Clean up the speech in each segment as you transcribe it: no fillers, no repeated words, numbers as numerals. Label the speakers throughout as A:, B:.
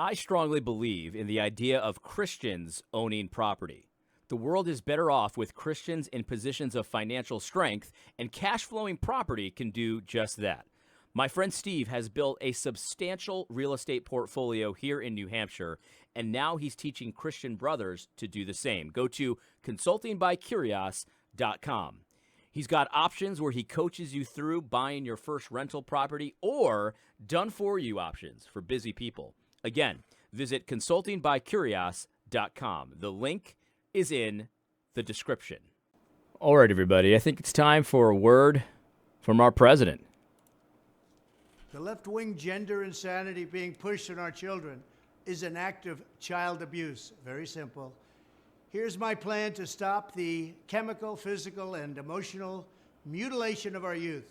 A: I strongly believe in the idea of Christians owning property. The world is better off with Christians in positions of financial strength, and cash flowing property can do just that. My friend Steve has built a substantial real estate portfolio here in New Hampshire, and now he's teaching Christian brothers to do the same. Go to consultingbycurios.com. He's got options where he coaches you through buying your first rental property or done for you options for busy people. Again, visit consultingbycurios.com. The link is in the description. All right, everybody, I think it's time for a word from our president.
B: The left-wing gender insanity being pushed on our children is an act of child abuse. Very simple. Here's my plan to stop the chemical, physical, and emotional mutilation of our youth.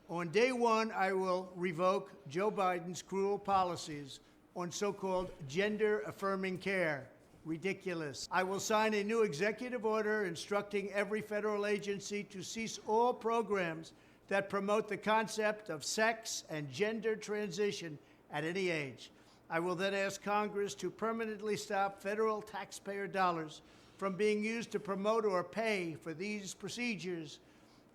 B: On day one, I will revoke Joe Biden's cruel policies on so-called gender-affirming care. Ridiculous. I will sign a new executive order instructing every federal agency to cease all programs that promote the concept of sex and gender transition at any age. I will then ask Congress to permanently stop federal taxpayer dollars from being used to promote or pay for these procedures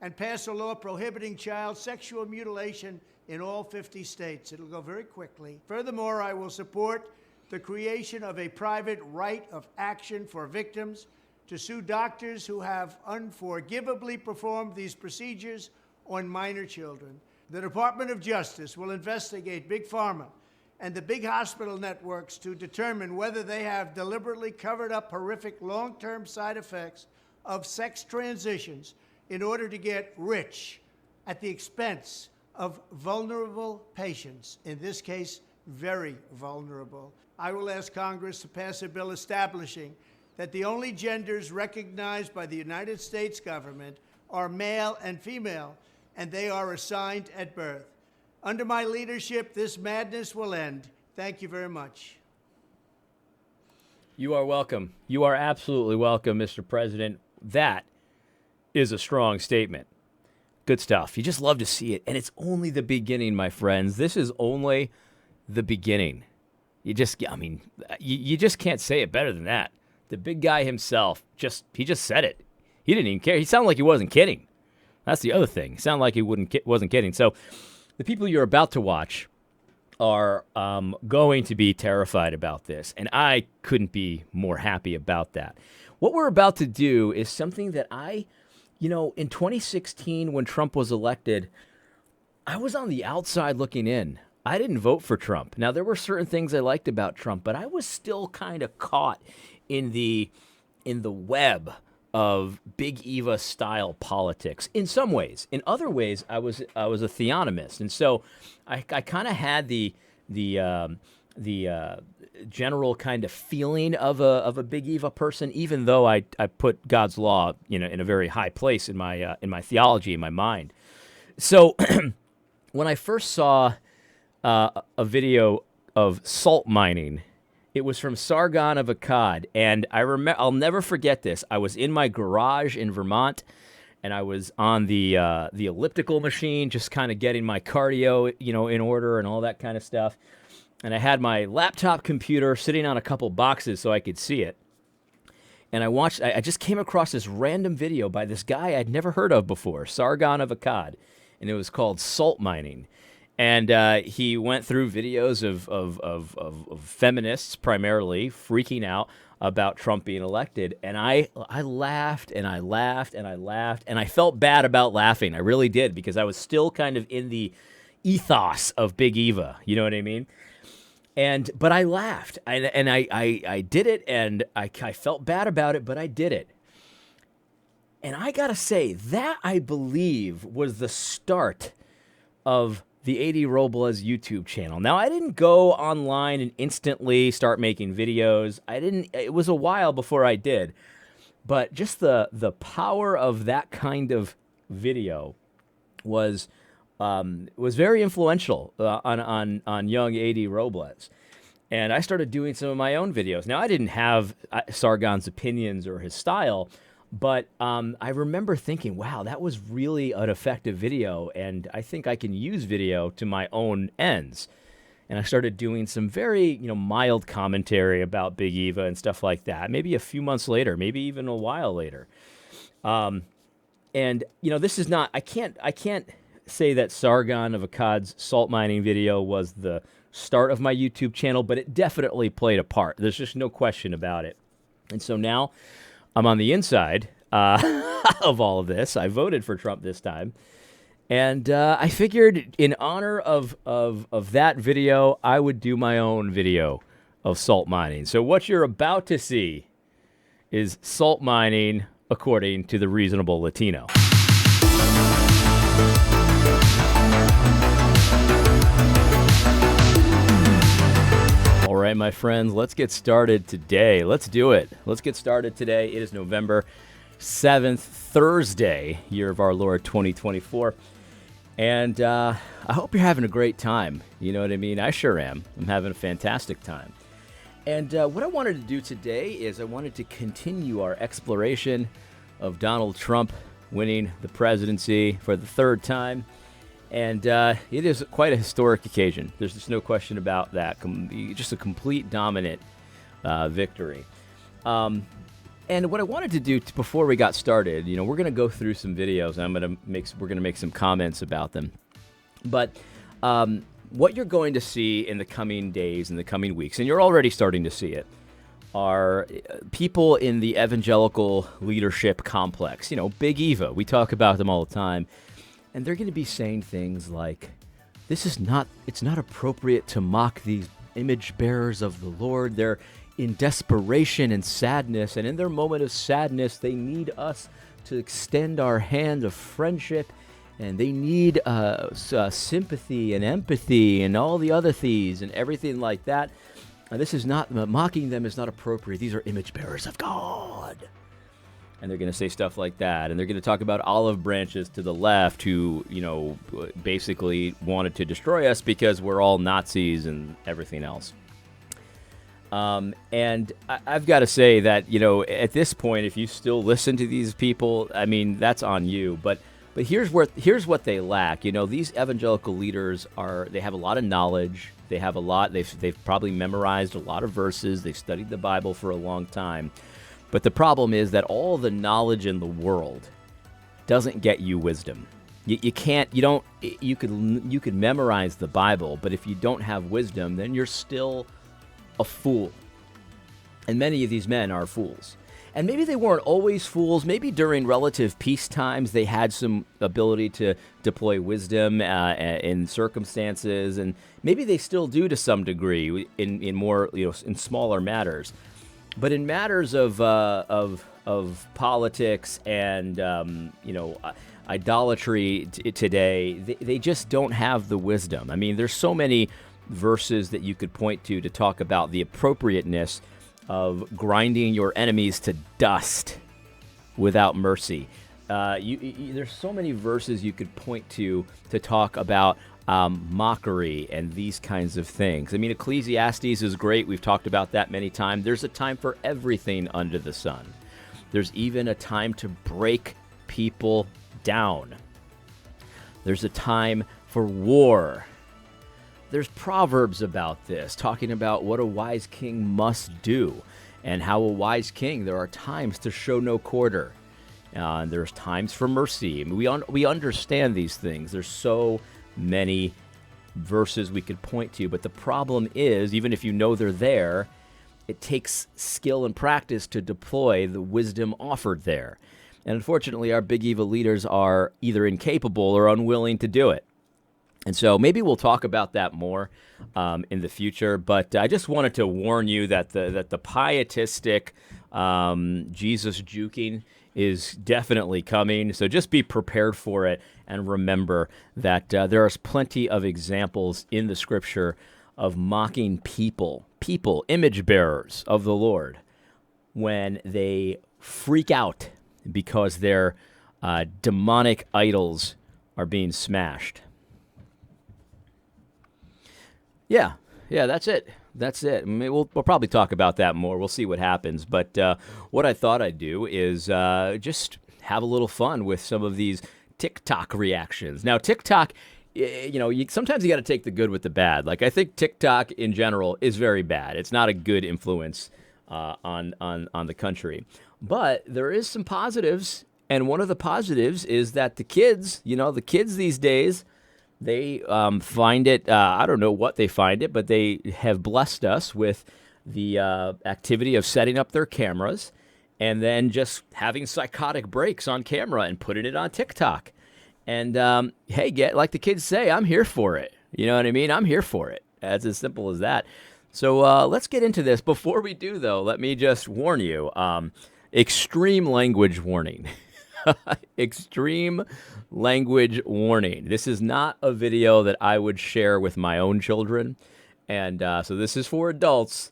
B: and pass a law prohibiting child sexual mutilation in all 50 states. It'll go very quickly. Furthermore, I will support the creation of a private right of action for victims to sue doctors who have unforgivably performed these procedures on minor children. The Department of Justice will investigate Big Pharma and the big hospital networks to determine whether they have deliberately covered up horrific long-term side effects of sex transitions in order to get rich at the expense of vulnerable patients, in this case, very vulnerable. I will ask Congress to pass a bill establishing that the only genders recognized by the United States government are male and female, and they are assigned at birth. Under my leadership, this madness will end. Thank you very much.
A: You are welcome. You are absolutely welcome, Mr. President. That is a strong statement. Good stuff. You just love to see it. And it's only the beginning, my friends. This is only the beginning. You just can't say it better than that. The big guy himself, he just said it. He didn't even care. He sounded like he wasn't kidding. That's the other thing. He sounded like he wasn't kidding. So the people you're about to watch are going to be terrified about this. And I couldn't be more happy about that. What we're about to do is something that in 2016, when Trump was elected, I was on the outside looking in. I didn't vote for Trump. Now, there were certain things I liked about Trump, but I was still kind of caught in the web of Big Eva style politics in some ways. In other ways, I was a theonomist, and so I kind of had the general kind of feeling of a Big Eva person, even though I put God's law in a very high place in my theology, in my mind. So when I first saw a video of salt mining, it was from Sargon of Akkad, and I'll never forget this. I was in my garage in Vermont, and I was on the elliptical machine, just kind of getting my cardio, in order and all that kind of stuff. And I had my laptop computer sitting on a couple boxes so I could see it. And I just came across this random video by this guy I'd never heard of before, Sargon of Akkad, and it was called Salt Mining. And he went through videos of feminists primarily freaking out about Trump being elected. And I laughed and I laughed and I laughed. And I felt bad about laughing. I really did, because I was still kind of in the ethos of Big Eva. You know what I mean? But I laughed. And I did it. And I felt bad about it, but I did it. And I got to say, that I believe was the start of the A.D. Robles YouTube channel. Now, I didn't go online and instantly start making videos. It was a while before I did. But just the power of that kind of video was very influential on young A.D. Robles. And I started doing some of my own videos. Now, I didn't have Sargon's opinions or his style, but I remember thinking, wow, that was really an effective video, and I think I can use video to my own ends. and I started doing some very, mild commentary about Big Eva and stuff like that. Maybe a few months later, maybe even a while later. And this is not. I can't say that Sargon of Akkad's salt mining video was the start of my YouTube channel, but it definitely played a part. There's just no question about it. And so now I'm on the inside of all of this. I voted for Trump this time. And I figured in honor of that video, I would do my own video of salt mining. So what you're about to see is salt mining according to the Reasonable Latino. All right, my friends, let's get started today. Let's do it. Let's get started today. It is November 7th, Thursday, year of our Lord 2024. And I hope you're having a great time. You know what I mean? I sure am. I'm having a fantastic time. And what I wanted to do today is I wanted to continue our exploration of Donald Trump winning the presidency for the third time. And it is quite a historic occasion. There's just no question about that. Just a complete dominant victory. And what I wanted to do before we got started, we're going to go through some videos, and we're going to make some comments about them. But what you're going to see in the coming days, in the coming weeks, and you're already starting to see it, are people in the evangelical leadership complex. Big Eva. We talk about them all the time, and they're going to be saying things like, it's not appropriate to mock these image bearers of the Lord. They're in desperation and sadness, and in their moment of sadness, they need us to extend our hand of friendship, and they need sympathy and empathy and all the other things and everything like that. This is not, mocking them is not appropriate. These are image bearers of God. And they're going to say stuff like that, and they're going to talk about olive branches to the left who, basically wanted to destroy us because we're all Nazis and everything else. And I've got to say that, at this point, if you still listen to these people, I mean, that's on you. But here's what they lack. These evangelical leaders they have a lot of knowledge. They have a lot. They've probably memorized a lot of verses. They've studied the Bible for a long time. But the problem is that all the knowledge in the world doesn't get you wisdom. You could memorize the Bible, but if you don't have wisdom, then you're still a fool. And many of these men are fools. And maybe they weren't always fools. Maybe during relative peace times, they had some ability to deploy wisdom in circumstances, and maybe they still do to some degree in more, in smaller matters. But in matters of politics and idolatry today, they just don't have the wisdom. I mean, there's so many verses that you could point to talk about the appropriateness of grinding your enemies to dust without mercy. There's so many verses you could point to talk about mockery and these kinds of things. I mean, Ecclesiastes is great. We've talked about that many times. There's a time for everything under the sun. There's even a time to break people down. There's a time for war. There's proverbs about this, talking about what a wise king must do, and how a wise king, there are times to show no quarter. There's times for mercy. I mean, we understand these things. There's so many verses we could point to, but the problem is, even if you know they're there, it takes skill and practice to deploy the wisdom offered there. And unfortunately, our Big Eva leaders are either incapable or unwilling to do it. And so maybe we'll talk about that more in the future. But I just wanted to warn you that the pietistic Jesus juking is definitely coming. So just be prepared for it, and remember that there are plenty of examples in the Scripture of mocking people, image bearers of the Lord, when they freak out because their demonic idols are being smashed. Yeah, that's it. I mean, we'll probably talk about that more. We'll see what happens. But what I thought I'd do is just have a little fun with some of these TikTok reactions. Now, TikTok sometimes you got to take the good with the bad. Like I think TikTok in general is very bad. It's not a good influence on the country, but there is some positives, and one of the positives is that the kids these days, they find it. I don't know what they find it, but they have blessed us with the activity of setting up their cameras and then just having psychotic breaks on camera and putting it on TikTok. And hey, like the kids say, I'm here for it. You know what I mean? I'm here for it. That's as simple as that. So let's get into this. Before we do, though, let me just warn you, extreme language warning. Extreme language warning. This is not a video that I would share with my own children. And so this is for adults.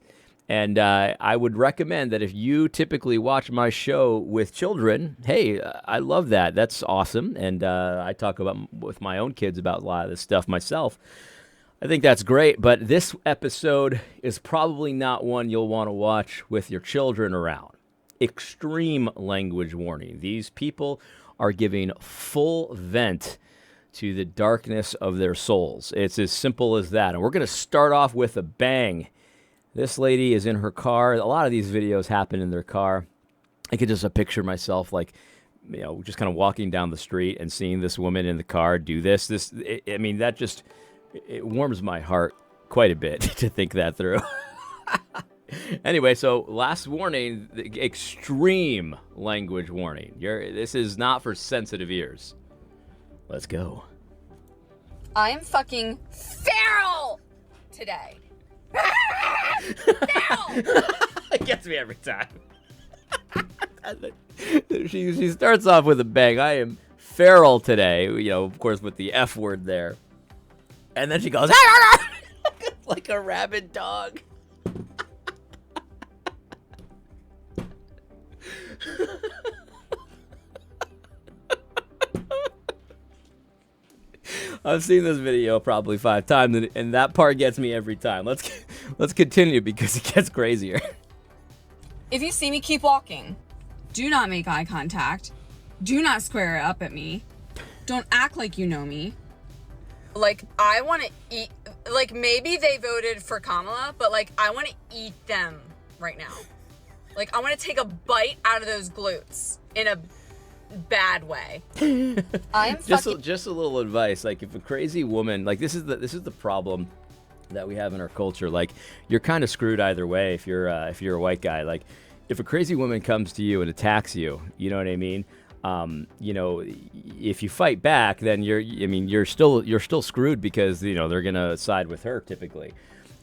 A: And I would recommend that if you typically watch my show with children, hey, I love that. That's awesome. And I talk with my own kids about a lot of this stuff myself. I think that's great. But this episode is probably not one you'll want to watch with your children around. Extreme language warning. These people are giving full vent to the darkness of their souls. It's as simple as that. And we're going to start off with a bang. This lady is in her car. A lot of these videos happen in their car. I could just picture myself just kind of walking down the street and seeing this woman in the car do this. It warms my heart quite a bit to think that through. Anyway, so last warning, extreme language warning. This is not for sensitive ears. Let's go.
C: I'm fucking feral today.
A: It gets me every time. She starts off with a bang. I am feral today, of course, with the F word there. And then she goes, like a rabid dog. I've seen this video probably 5 times, and that part gets me every time. Let's continue because it gets crazier.
C: If you see me, keep walking. Do not make eye contact. Do not square up at me. Don't act like you know me. Like, I want to eat... Like, maybe they voted for Kamala, but, I want to eat them right now. I want to take a bite out of those glutes in a bad way. I'm
A: just a little advice. If a crazy woman, this is the problem that we have in our culture. You're kind of screwed either way if you're a white guy. If a crazy woman comes to you and attacks you, you know what I mean? If you fight back, then you're still screwed because they're gonna side with her typically.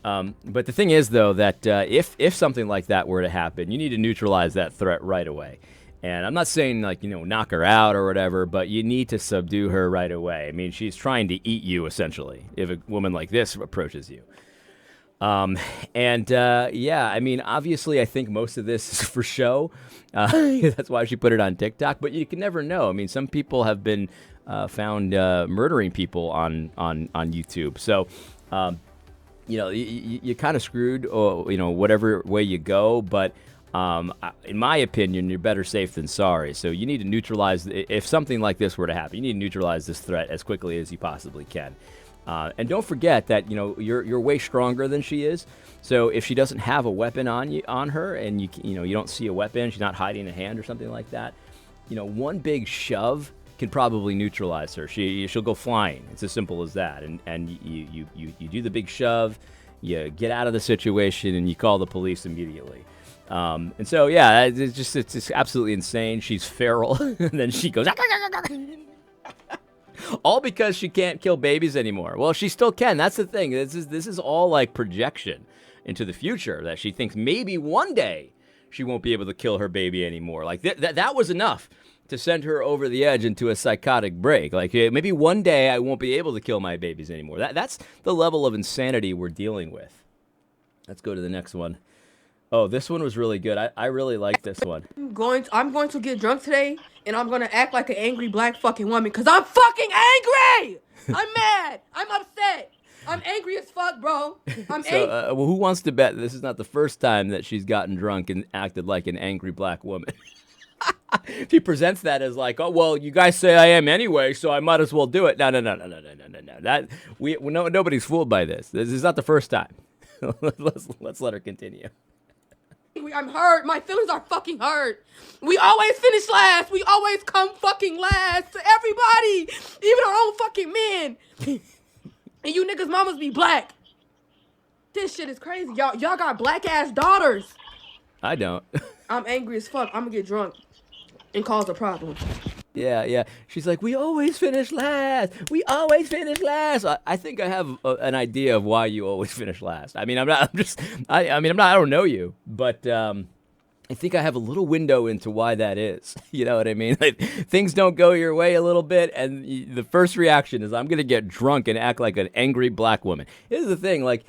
A: But the thing is, though, that if something like that were to happen, you need to neutralize that threat right away. And I'm not saying knock her out or whatever, but you need to subdue her right away. I mean, she's trying to eat you essentially if a woman like this approaches you. Obviously I think most of this is for show. That's why she put it on TikTok, but you can never know. I mean, some people have been found murdering people on YouTube. So, you're kind of screwed, or whatever way you go. But in my opinion, you're better safe than sorry. So you need to neutralize. If something like this were to happen, you need to neutralize this threat as quickly as you possibly can. And don't forget that you're way stronger than she is. So if she doesn't have a weapon on her, and you don't see a weapon, she's not hiding a hand or something like that. One big shove can probably neutralize her. She'll go flying. It's as simple as that. And you do the big shove, you get out of the situation, and you call the police immediately. And so yeah, it's absolutely insane. She's feral, and then she goes. All because she can't kill babies anymore. Well, she still can. That's the thing. This is all projection into the future, that she thinks maybe one day she won't be able to kill her baby anymore. That was enough to send her over the edge into a psychotic break. Maybe one day I won't be able to kill my babies anymore. That's the level of insanity we're dealing with. Let's go to the next one. Oh, this one was really good. I really like this one.
D: I'm going to get drunk today, and I'm going to act like an angry black fucking woman, because I'm fucking angry! I'm mad! I'm upset! I'm angry as fuck, bro! I'm angry.
A: Well, who wants to bet this is not the first time that she's gotten drunk and acted like an angry black woman? She presents that as like, oh well, you guys say I am anyway, so I might as well do it. No. That nobody's fooled by this. This is not the first time. let's let her continue.
D: I'm hurt. My feelings are fucking hurt. We always finish last. We always come fucking last to everybody, even our own fucking men. And you niggas mamas be black. This shit is crazy. Y'all got black ass daughters.
A: I don't.
D: I'm angry as fuck. I'm gonna get drunk and cause a problem.
A: Yeah. She's like, we always finish last. We always finish last. I think I have an idea of why you always finish last. I mean, I don't know you, but I think I have a little window into why that is. You know what I mean? Like, things don't go your way a little bit, and the first reaction is I'm gonna get drunk and act like an angry black woman. Here's the thing, like.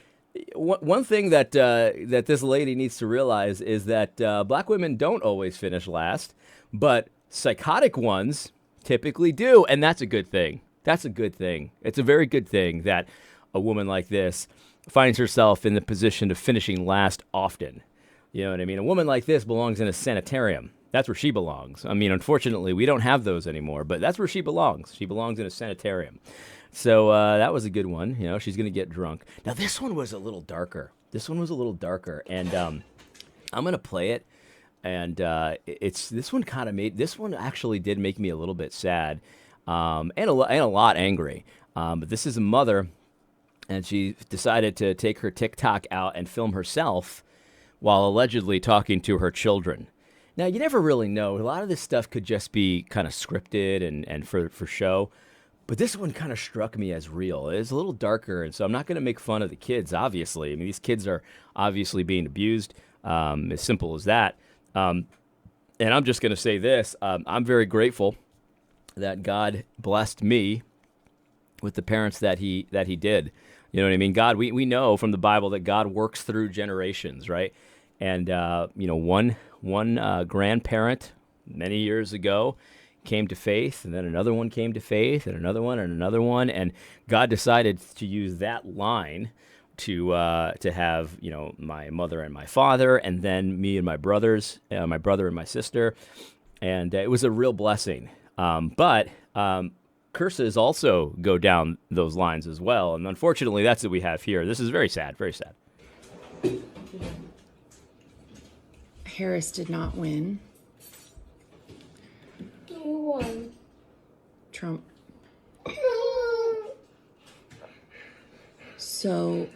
A: One thing that this lady needs to realize is that black women don't always finish last, but psychotic ones typically do, and that's a good thing. That's a good thing. It's a very good thing that a woman like this finds herself in the position of finishing last often. You know what I mean? A woman like this belongs in a sanitarium. That's where she belongs. I mean, unfortunately, we don't have those anymore, but that's where she belongs. She belongs in a sanitarium. So that was a good one. You know, she's going to get drunk. Now, this one was a little darker. And I'm going to play it. And this one actually did make me a little bit sad and a lot angry. But this is a mother, and she decided to take her TikTok out and film herself while allegedly talking to her children. Now, you never really know. A lot of this stuff could just be kind of scripted and for show. But this one kind of struck me as real. It's a little darker, and so I'm not going to make fun of the kids, obviously. I mean, these kids are obviously being abused, as simple as that. And I'm just going to say this. I'm very grateful that God blessed me with the parents that he did. You know what I mean? God, we know from the Bible that God works through generations, right? And, one grandparent many years ago came to faith, and then another one came to faith, and another one, and God decided to use that line to have my mother and my father, and then me and my brothers, my brother and my sister, and it was a real blessing. But curses also go down those lines as well, and unfortunately, that's what we have here. This is very sad, very sad.
E: Harris did not win.
F: Who won?
E: Trump. So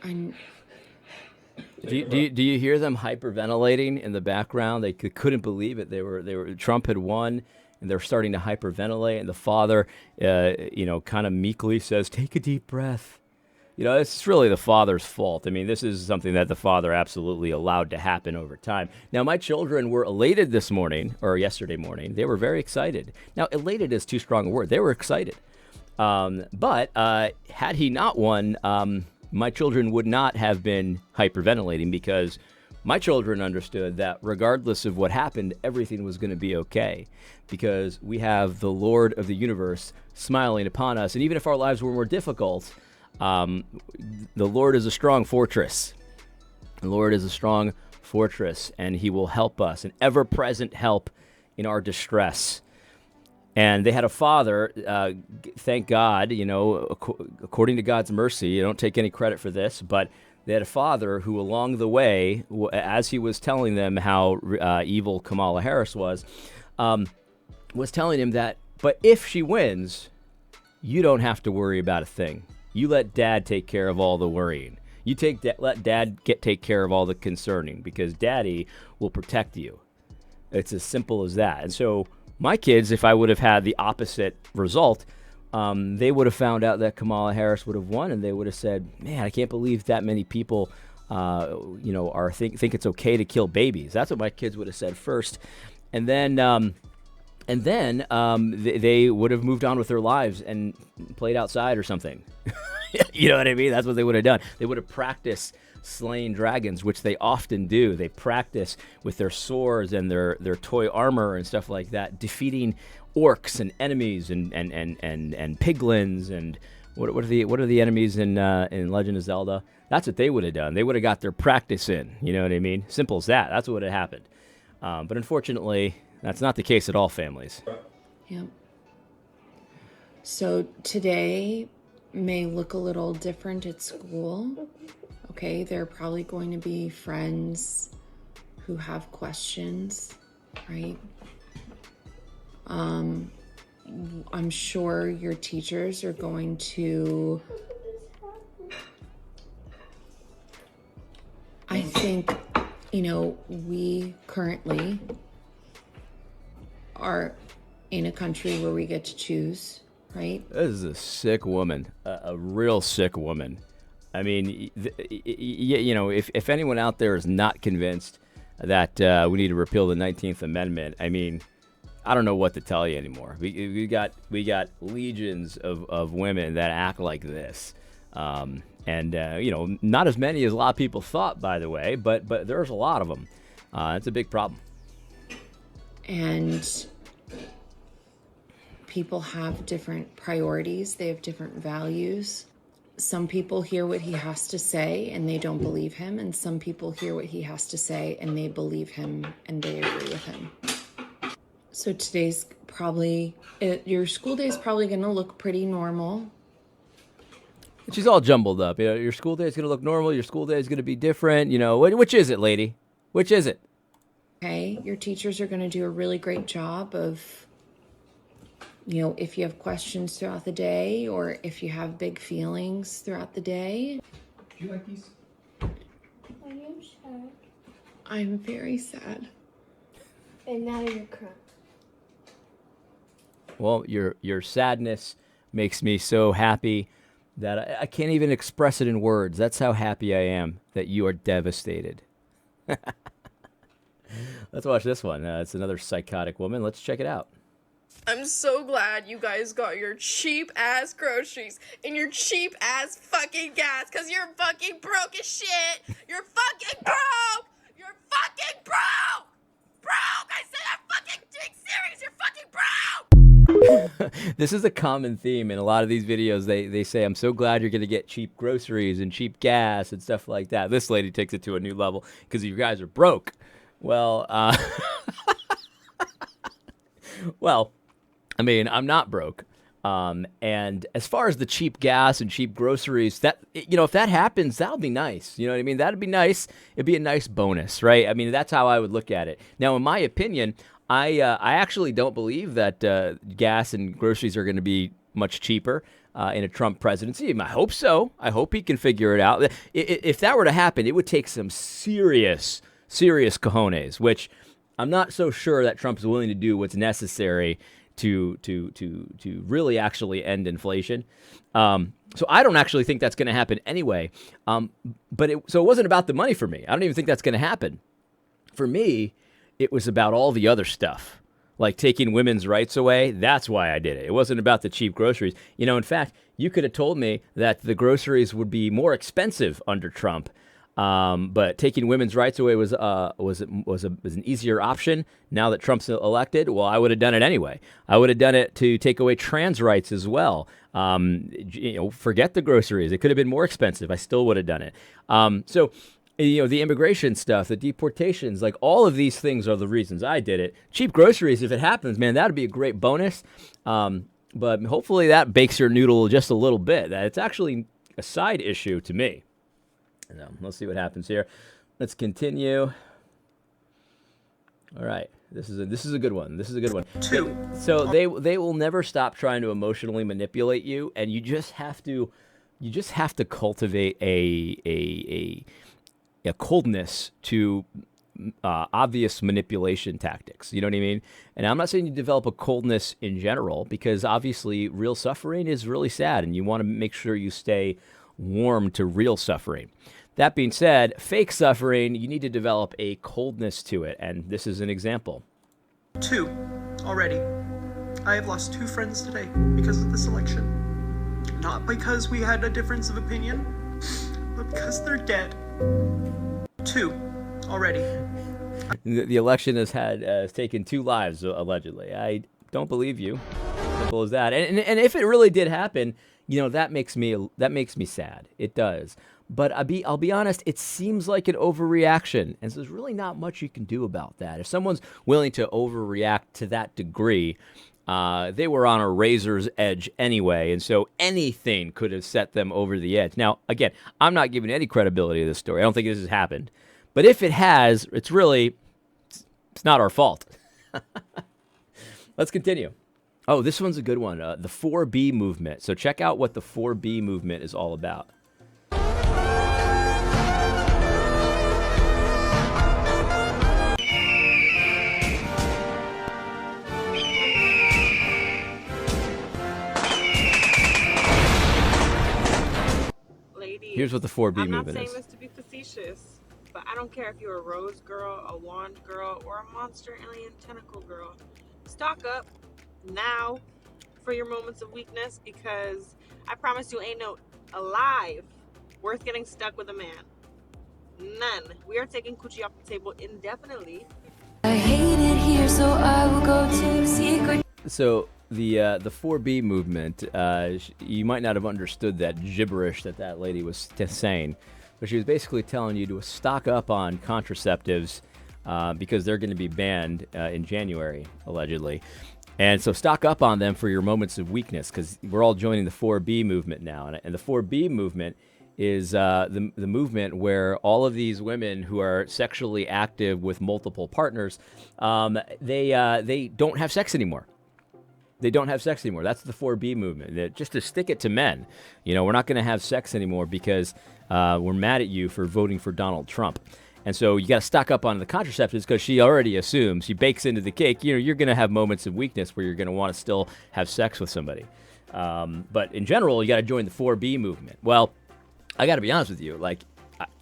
E: I'm.
A: Do you hear them hyperventilating in the background? They couldn't believe it. They were Trump had won, and they're starting to hyperventilate. And the father, kind of meekly says, "Take a deep breath." It's really the father's fault. I mean, this is something that the father absolutely allowed to happen over time. Now, my children were elated this morning, or yesterday morning. They were very excited. Now, elated is too strong a word. They were excited. But had he not won, my children would not have been hyperventilating, because my children understood that regardless of what happened, everything was going to be okay, because we have the Lord of the universe smiling upon us. And even if our lives were more difficult, the Lord is a strong fortress. The Lord is a strong fortress, and he will help us, an ever-present help in our distress. And they had a father, thank God, according to God's mercy, you don't take any credit for this, but they had a father who along the way, as he was telling them how evil Kamala Harris was telling him that, but if she wins, you don't have to worry about a thing. You let dad take care of all the worrying. You let dad take care of all the concerning, because daddy will protect you. It's as simple as that. And so my kids, if I would have had the opposite result, they would have found out that Kamala Harris would have won, and they would have said, man, I can't believe that many people think it's okay to kill babies. That's what my kids would have said first. And then they would have moved on with their lives and played outside or something. You know what I mean? That's what they would have done. They would have practiced slaying dragons, which they often do. They practice with their swords and their toy armor and stuff like that, defeating orcs and enemies and piglins and what are the enemies in Legend of Zelda? That's what they would have done. They would have got their practice in. You know what I mean? Simple as that. That's what would have happened. But unfortunately, that's not the case at all families.
E: Yep. So today may look a little different at school. Okay, there are probably going to be friends who have questions, right? I'm sure your teachers are going to, I think, we currently are in a country where we get to choose, right?
A: This is a sick woman, a real sick woman. I mean, if anyone out there is not convinced that we need to repeal the 19th Amendment, I mean, I don't know what to tell you anymore. We got legions of women that act like this, and not as many as a lot of people thought, by the way, but there's a lot of them. It's a big problem.
E: And people have different priorities. They have different values. Some people hear what he has to say and they don't believe him, and some people hear what he has to say and they believe him and they agree with him. So today's probably, your school day is probably going to look pretty normal.
A: She's all jumbled up. Your school day is going to look normal. Your school day is going to be different. Which is it, lady? Which is it?
E: Okay, your teachers are going to do a really great job of, if you have questions throughout the day or if you have big feelings throughout the day.
F: Do you like these?
G: Are you sad?
E: I'm very sad.
G: And now you're crying.
A: Well, your sadness makes me so happy that I can't even express it in words. That's how happy I am that you are devastated. Let's watch this one. It's another psychotic woman. Let's check it out.
H: I'm so glad you guys got your cheap ass groceries and your cheap ass fucking gas, because you're fucking broke as shit. You're fucking broke. You're fucking broke. Broke. I said I'm fucking being serious. You're fucking broke.
A: This is a common theme in a lot of these videos. They say, I'm so glad you're going to get cheap groceries and cheap gas and stuff like that. This lady takes it to a new level because you guys are broke. Well, well, I mean, I'm not broke. And as far as the cheap gas and cheap groceries, that, if that happens, that'll be nice. You know what I mean? That'd be nice. It'd be a nice bonus, right? I mean, that's how I would look at it. Now, in my opinion, I actually don't believe that gas and groceries are going to be much cheaper in a Trump presidency. I hope so. I hope he can figure it out. If that were to happen, it would take some serious cojones, which I'm not so sure that Trump's willing to do what's necessary to really actually end inflation. So I don't actually think that's going to happen anyway. So it wasn't about the money for me. I don't even think that's going to happen. For me, it was about all the other stuff, like taking women's rights away. That's why I did it. It wasn't about the cheap groceries. In fact, you could have told me that the groceries would be more expensive under Trump. But taking women's rights away was an easier option. Now that Trump's elected, well, I would have done it anyway. I would have done it to take away trans rights as well. Forget the groceries. It could have been more expensive. I still would have done it. So the immigration stuff, the deportations, like all of these things are the reasons I did it. Cheap groceries, if it happens, man, that'd be a great bonus. But hopefully that bakes your noodle just a little bit. It's actually a side issue to me. Let's see what happens here. Let's continue. All right. This is a good one. This is a good one. So they will never stop trying to emotionally manipulate you, and you just have to cultivate a coldness to obvious manipulation tactics. You know what I mean? And I'm not saying you develop a coldness in general, because obviously real suffering is really sad, and you want to make sure you stay warm to real suffering. That being said, fake suffering, you need to develop a coldness to it, and this is an example.
I: 2 already. I have lost 2 friends today because of this election. Not because we had a difference of opinion, but because they're dead. 2 already.
A: The election has taken 2 lives, allegedly. I don't believe you. Simple as that. And if it really did happen, that makes me sad. It does. But I'll be honest, it seems like an overreaction. And so there's really not much you can do about that. If someone's willing to overreact to that degree, they were on a razor's edge anyway. And so anything could have set them over the edge. Now, again, I'm not giving any credibility to this story. I don't think this has happened. But if it has, it's not our fault. Let's continue. Oh, this one's a good one. The 4B movement. So check out what the 4B movement is all about.
F: Ladies,
A: Here's what the 4B
F: I'm not
A: movement
F: saying
A: is.
F: this to be facetious, but I don't care if you're a rose girl, a wand girl, or a monster alien tentacle girl. Stock up now for your moments of weakness, because I promise you ain't no alive worth getting stuck with a man. None. We are taking coochie off the table indefinitely.
J: I hate it here, so I will go to secret.
A: So the 4B movement, you might not have understood that gibberish that lady was saying, but she was basically telling you to stock up on contraceptives because they're going to be banned in January, allegedly. And so stock up on them for your moments of weakness, because we're all joining the 4B movement now. And the 4B movement is the movement where all of these women who are sexually active with multiple partners, they don't have sex anymore. They don't have sex anymore. That's the 4B movement. Just to stick it to men. We're not going to have sex anymore because we're mad at you for voting for Donald Trump. And so you got to stock up on the contraceptives, because she already assumes, she bakes into the cake, you're going to have moments of weakness where you're going to want to still have sex with somebody. But in general, you got to join the 4B movement. Well, I got to be honest with you. Like,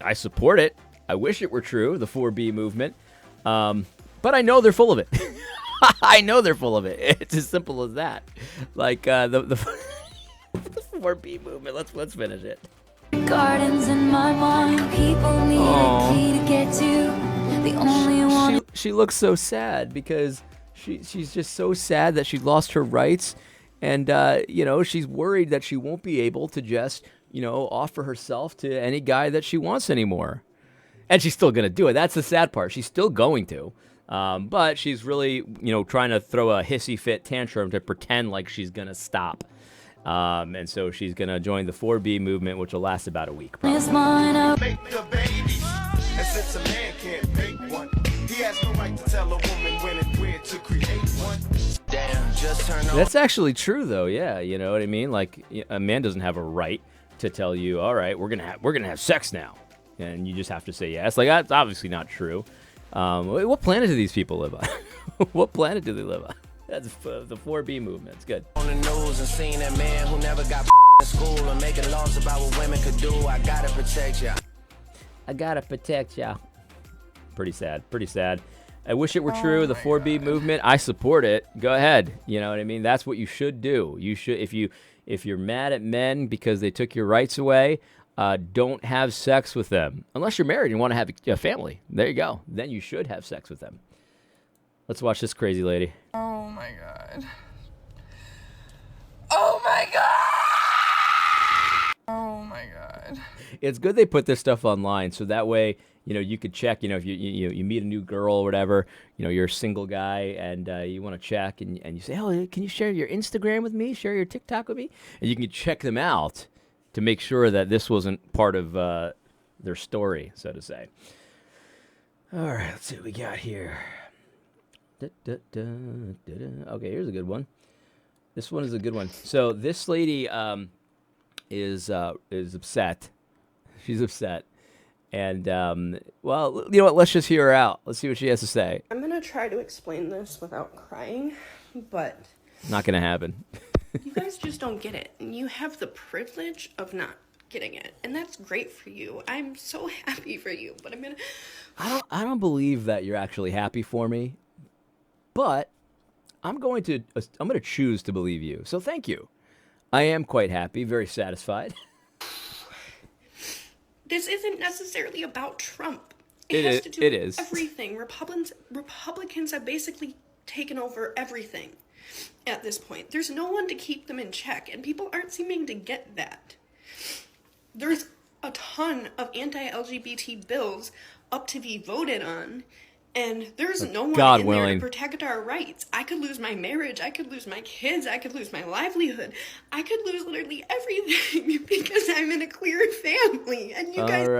A: I support it. I wish it were true, the 4B movement. But I know they're full of it. I know they're full of it. It's as simple as that. Like the 4B movement. Let's finish it.
J: Gardens in my mind, people need a key to get to. The only one.
A: She looks so sad because she's just so sad that she lost her rights, and she's worried that she won't be able to just offer herself to any guy that she wants anymore. And she's still gonna do it. That's the sad part. She's still going to. But she's really, trying to throw a hissy fit tantrum to pretend like she's going to stop. And so she's going to join the 4B movement, which will last about a week, probably.
K: Make the babies. And since a man can't make one, he has no right to tell a woman when and where to create one. Damn, just turn on.
A: That's actually true, though. Yeah, you know what I mean? Like, a man doesn't have a right to tell you, all right, we're gonna have sex now. And you just have to say yes. Like, that's obviously not true. What planet do these people live on? What planet do they live on? That's the 4B movement. It's good.
K: On the news and seeing that man who never got in school and making laws about what women could do. I gotta protect ya.
A: I gotta protect ya. Pretty sad. Pretty sad. I wish it were true. The 4B movement. I support it. Go ahead. You know what I mean? That's what you should do. You should, if you're mad at men because they took your rights away. Don't have sex with them. Unless you're married and want to have a family. There you go. Then you should have sex with them. Let's watch this crazy lady.
H: Oh my god. Oh my god. Oh my god.
A: It's good they put this stuff online so that way, you could check, if you meet a new girl or whatever, you're a single guy and you want to check and you say, oh, can you share your Instagram with me? Share your TikTok with me? And you can check them out to make sure that this wasn't part of their story, so to say. All right, let's see what we got here. Okay, here's a good one. This one is a good one. So this lady is upset. She's upset. And, well, you know what? Let's just hear her out. Let's see what she has to say.
L: I'm going to try to explain this without crying, but...
A: Not going to happen.
L: You guys just don't get it, and you have the privilege of not getting it, and that's great for you. I'm so happy for you, but
A: I don't believe that you're actually happy for me, but I'm going to choose to believe you. So thank you. I am quite happy, very satisfied.
L: This isn't necessarily about Trump.
A: It
L: has
A: is-
L: to do
A: it
L: with
A: is.
L: everything. Republicans have basically taken over everything. At this point, there's no one to keep them in check, and people aren't seeming to get that. There's a ton of anti-LGBT bills up to be voted on, and there's no one
A: God
L: in there
A: willing.
L: to protect our rights. I could lose my marriage, I could lose my kids, I could lose my livelihood, I could lose literally everything because I'm in a queer family, and you guys...
A: All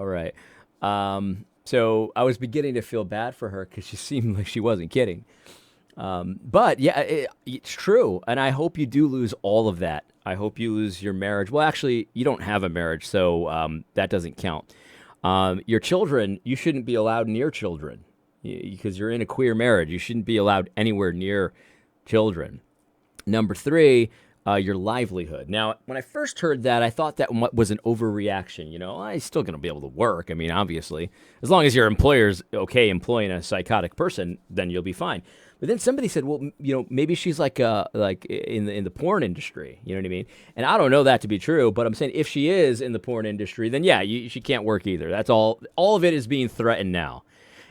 A: right. So I was beginning to feel bad for her because she seemed like she wasn't kidding. But yeah, it's true. And I hope you do lose all of that. I hope you lose your marriage. Well, actually, you don't have a marriage, so that doesn't count. Your children, you shouldn't be allowed near children because you're in a queer marriage. You shouldn't be allowed anywhere near children. Number 3, your livelihood. Now, when I first heard that, I thought that was an overreaction. You know, I'm still going to be able to work. I mean, obviously, as long as your employer's okay employing a psychotic person, then you'll be fine. But then somebody said, well, you know, maybe she's like in the porn industry. You know what I mean? And I don't know that to be true, but I'm saying if she is in the porn industry, then yeah, she can't work either. That's all. All of it is being threatened now.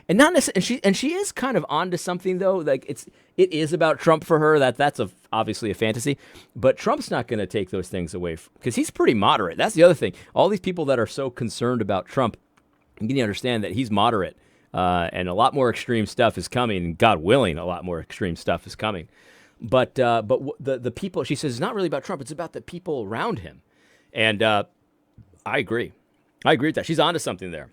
A: And not necessarily, and she is kind of onto something though. Like it is about Trump for her. That's obviously a fantasy, but Trump's not going to take those things away because he's pretty moderate. That's the other thing. All these people that are so concerned about Trump, you need to understand that he's moderate, and a lot more extreme stuff is coming. And God willing, a lot more extreme stuff is coming. But the people, she says, it's not really about Trump. It's about the people around him, and I agree. I agree with that. She's onto something there.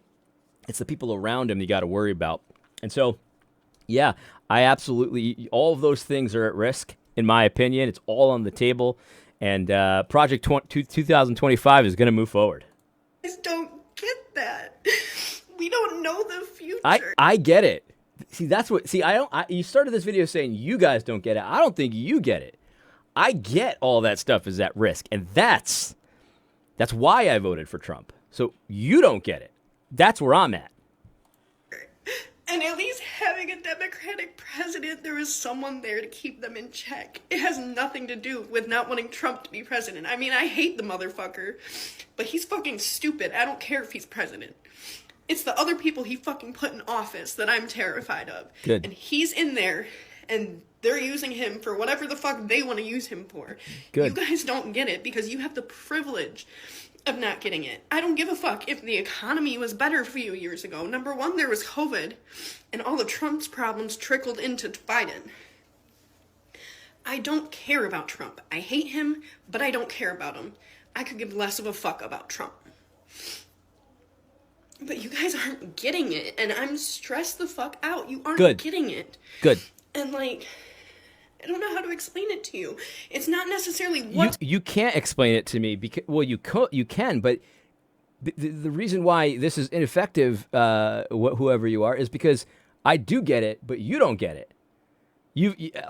A: It's the people around him you got to worry about. And so, yeah, I absolutely, all of those things are at risk, in my opinion. It's all on the table. And Project 2025 is going to move forward.
L: I just don't get that. We don't know the future.
A: I get it. See, that's what, you started this video saying you guys don't get it. I don't think you get it. I get all that stuff is at risk. And that's why I voted for Trump. So you don't get it. That's where I'm at.
L: And at least having a Democratic president, there is someone there to keep them in check. It has nothing to do with not wanting Trump to be president. I mean, I hate the motherfucker, but he's fucking stupid. I don't care if he's president. It's the other people he fucking put in office that I'm terrified of.
A: Good.
L: And he's in there, and they're using him for whatever the fuck they want to use him for.
A: Good.
L: You guys don't get it because you have the privilege of not getting it. I don't give a fuck if the economy was better a few years ago. Number one, there was COVID, and all of Trump's problems trickled into Biden. I don't care about Trump. I hate him, but I don't care about him. I could give less of a fuck about Trump. But you guys aren't getting it, and I'm stressed the fuck out. You aren't getting it.
A: Good.
L: And like, I don't know how to explain it to you. It's not necessarily what...
A: You can't explain it to me because, well, you can, but the reason why this is ineffective, whoever you are, is because I do get it, but you don't get it.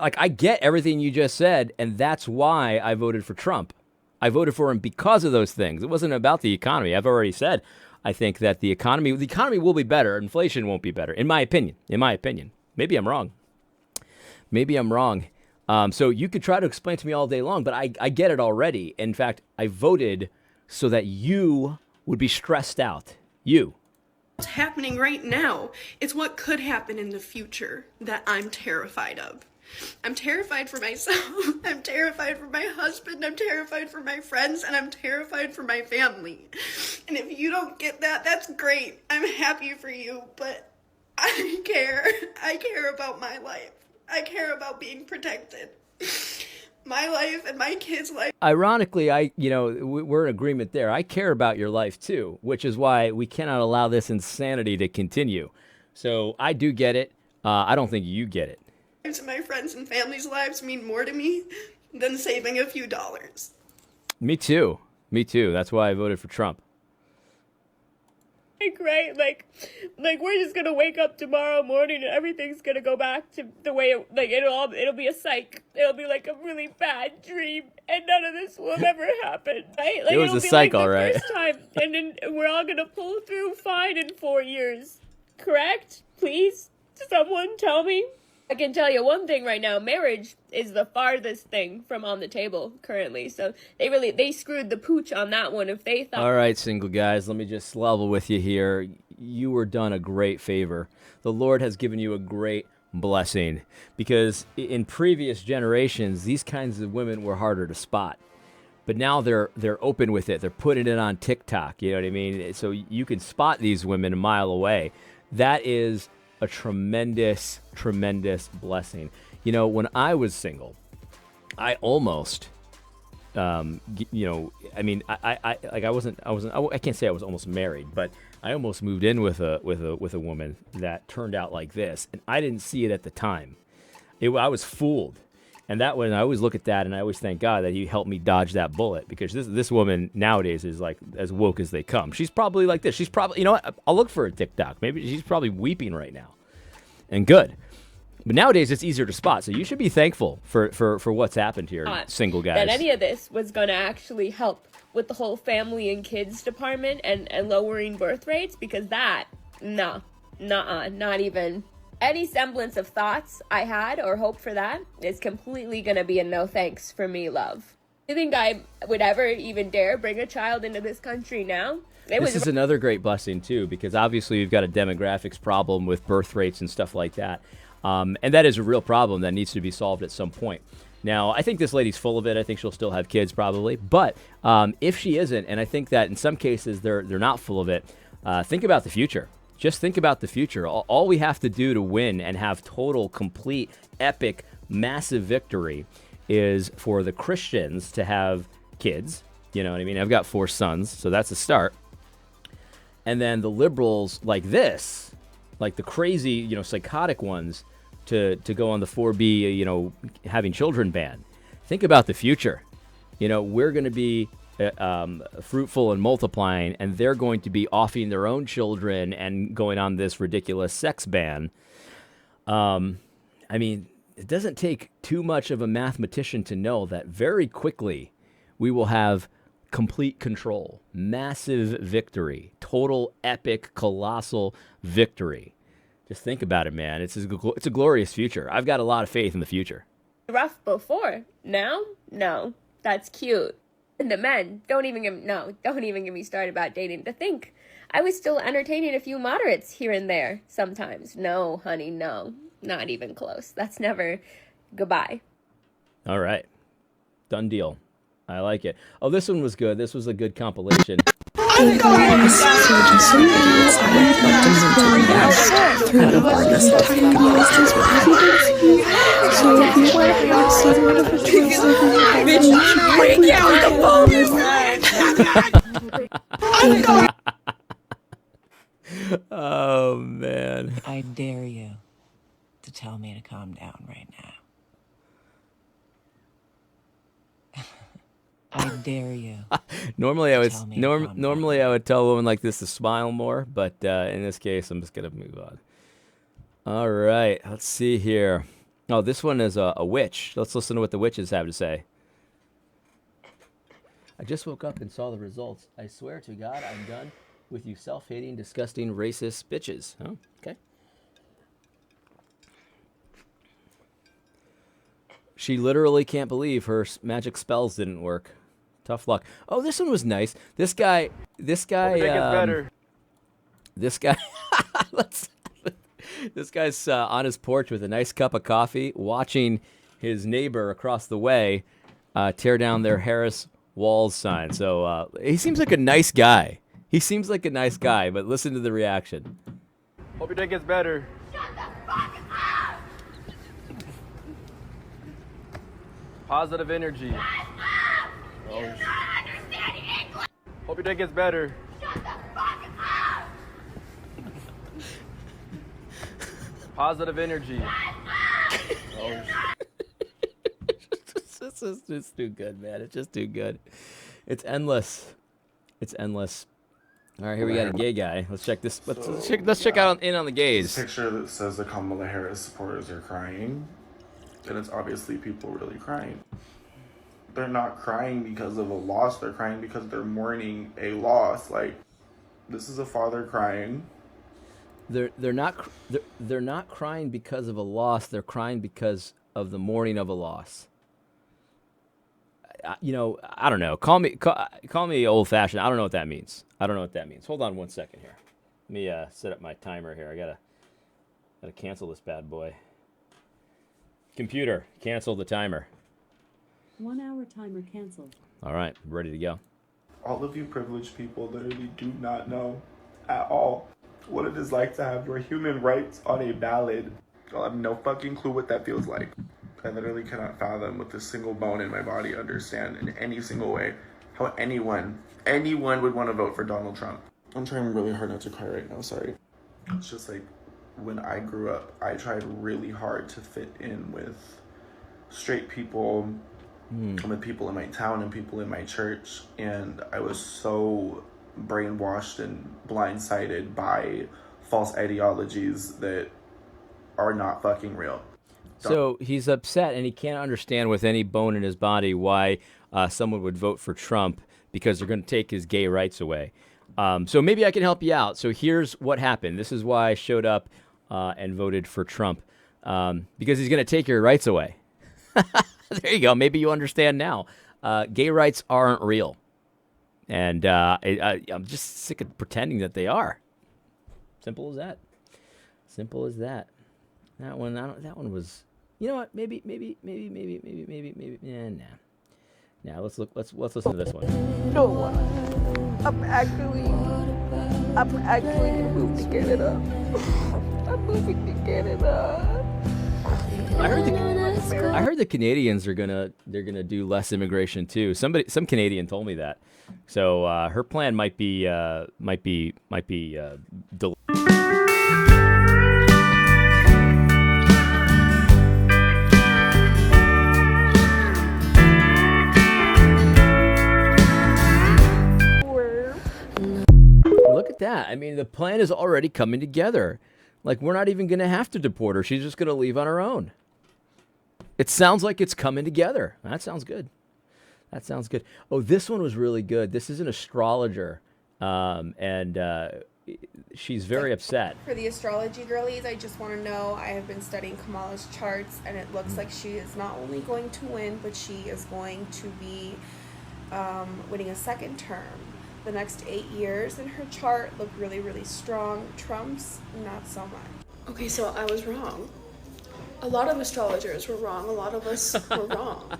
A: I get everything you just said, and that's why I voted for Trump. I voted for him because of those things. It wasn't about the economy. I've already said I think that the economy will be better. Inflation won't be better, in my opinion. Maybe I'm wrong. So you could try to explain to me all day long, but I get it already. In fact, I voted so that you would be stressed out.
L: What's happening right now? It's what could happen in the future that I'm terrified of. I'm terrified for myself. I'm terrified for my husband. I'm terrified for my friends, and I'm terrified for my family. And if you don't get that, that's great. I'm happy for you, but I care. I care about my life. I care about being protected. My life and my kids' life.
A: Ironically, we're in agreement there. I care about your life too, which is why we cannot allow this insanity to continue. So I do get it. I don't think you get it.
L: My friends and family's lives mean more to me than saving a few dollars.
A: Me too. That's why I voted for Trump.
M: Right? Like we're just gonna wake up tomorrow morning and everything's gonna go back to the way it'll be a psych. It'll be like a really bad dream, and none of this will ever happen, right? Like
A: it was
M: it'll
A: a
M: be
A: psych,
M: like
A: all
M: the
A: right.
M: first time, and then we're all gonna pull through fine in 4 years. Correct? Please, someone tell me. I can tell you one thing right now, marriage is the farthest thing from on the table currently. So they screwed the pooch on that one if they thought...
A: All right, single guys, let me just level with you here. You were done a great favor. The Lord has given you a great blessing because in previous generations, these kinds of women were harder to spot. but now they're open with it. They're putting it on TikTok. You know what I mean? So you can spot these women a mile away. That is a tremendous, tremendous blessing. You know, when I was single, I almost, you know, I mean, I can't say I was almost married, but I almost moved in with a woman that turned out like this, and I didn't see it at the time. I was fooled. And that when I always look at that, and I always thank God that He helped me dodge that bullet, because this woman nowadays is like as woke as they come. She's probably like this. She's probably, you know what? I'll look for a TikTok. Maybe she's probably weeping right now, and good. But nowadays it's easier to spot. So you should be thankful for what's happened here, single guys.
M: That any of this was going to actually help with the whole family and kids department and lowering birth rates, because that, not even. Any semblance of thoughts I had or hope for that is completely going to be a no thanks for me, love. You think I would ever even dare bring a child into this country now?
A: This is another great blessing, too, because obviously we've got a demographics problem with birth rates and stuff like that. And that is a real problem that needs to be solved at some point. Now, I think this lady's full of it. I think she'll still have kids probably. But if she isn't, and I think that in some cases they're not full of it, think about the future. Just think about the future. All we have to do to win and have total, complete, epic, massive victory is for the Christians to have kids. You know what I mean? I've got 4 sons, so that's a start. And then the liberals like this, like the crazy, you know, psychotic ones, to go on the 4B, you know, having children ban. Think about the future. You know, we're going to be fruitful and multiplying, and they're going to be offing their own children and going on this ridiculous sex ban. I mean, it doesn't take too much of a mathematician to know that very quickly we will have complete control, massive victory, total epic, colossal victory. Just think about it, man. It's a glorious future. I've got a lot of faith in the future.
M: Rough before. Now? No. That's cute. And the men, don't even get me started about dating. To think I was still entertaining a few moderates here and there sometimes. No, honey, no. Not even close. That's never goodbye.
A: All right. Done deal. I like it. Oh, this one was good. This was a good compilation. Oh, man.
N: I dare you to tell me to calm down right now. I dare you.
A: Normally I would tell a woman like this to smile more, but in this case, I'm just gonna move on. All right, let's see here. Oh, this one is a witch. Let's listen to what the witches have to say. I just woke up and saw the results. I swear to God, I'm done with you self-hating, disgusting, racist bitches. Oh, okay. She literally can't believe her magic spells didn't work. Tough luck. Oh, this one was nice. This guy. This guy. This guy's on his porch with a nice cup of coffee, watching his neighbor across the way tear down their Harris Walls sign. So he seems like a nice guy. But listen to the reaction.
O: Hope your day gets better.
G: Shut the fuck up!
O: Positive energy.
G: Shut up! You don't understand English!
O: Hope your day gets better.
G: Shut the fuck up!
O: Positive energy.
A: It's just too good, man. It's just too good. It's endless. All right, here we got a gay guy. Let's check this. Let's check out in on the gays.
P: This picture that says the Kamala Harris supporters are crying, and it's obviously people really crying. They're not crying because of a loss. They're crying because they're mourning a loss. Like, this is a father crying.
A: They're not crying because of a loss. They're crying because of the mourning of a loss. You know, I don't know. Call me old-fashioned. I don't know what that means. Hold on 1 second here. Let me set up my timer here. I gotta cancel this bad boy. Computer, cancel the timer.
Q: 1 hour timer canceled.
A: All right, ready to go.
P: All of you privileged people literally do not know at all what it is like to have your human rights on a ballot. I have no fucking clue what that feels like. I literally cannot fathom with a single bone in my body understand in any single way how anyone would want to vote for Donald Trump. I'm trying really hard not to cry right now, sorry. It's just like, when I grew up, I tried really hard to fit in with straight people, with people in my town and people in my church, and I was so brainwashed and blindsided by false ideologies that are not fucking real.
A: So he's upset and he can't understand with any bone in his body why someone would vote for Trump because they're going to take his gay rights away. So maybe I can help you out. So here's what happened. This is why I showed up and voted for Trump, because he's going to take your rights away. There you go. Maybe you understand now. Gay rights aren't real. And I'm just sick of pretending that they are. Simple as that. Simple as that. That one was, you know what? Maybe. Yeah, nah. Now let's listen to this one.
D: No, I'm actually gonna move to Canada. I'm moving to Canada.
A: I heard the Canadians they're gonna do less immigration too. Some Canadian told me that. So her plan might be delayed. Look at that. I mean, the plan is already coming together. Like, we're not even going to have to deport her. She's just going to leave on her own. It sounds like it's coming together. That sounds good. That sounds good. Oh, this one was really good. This is an astrologer, and she's very upset.
H: For the astrology girlies, I just want to know, I have been studying Kamala's charts, and it looks like she is not only going to win, but she is going to be winning a second term. The next 8 years in her chart look really, really strong. Trump's not so much. Okay, so I was wrong. A lot of astrologers were wrong. A lot of us were wrong.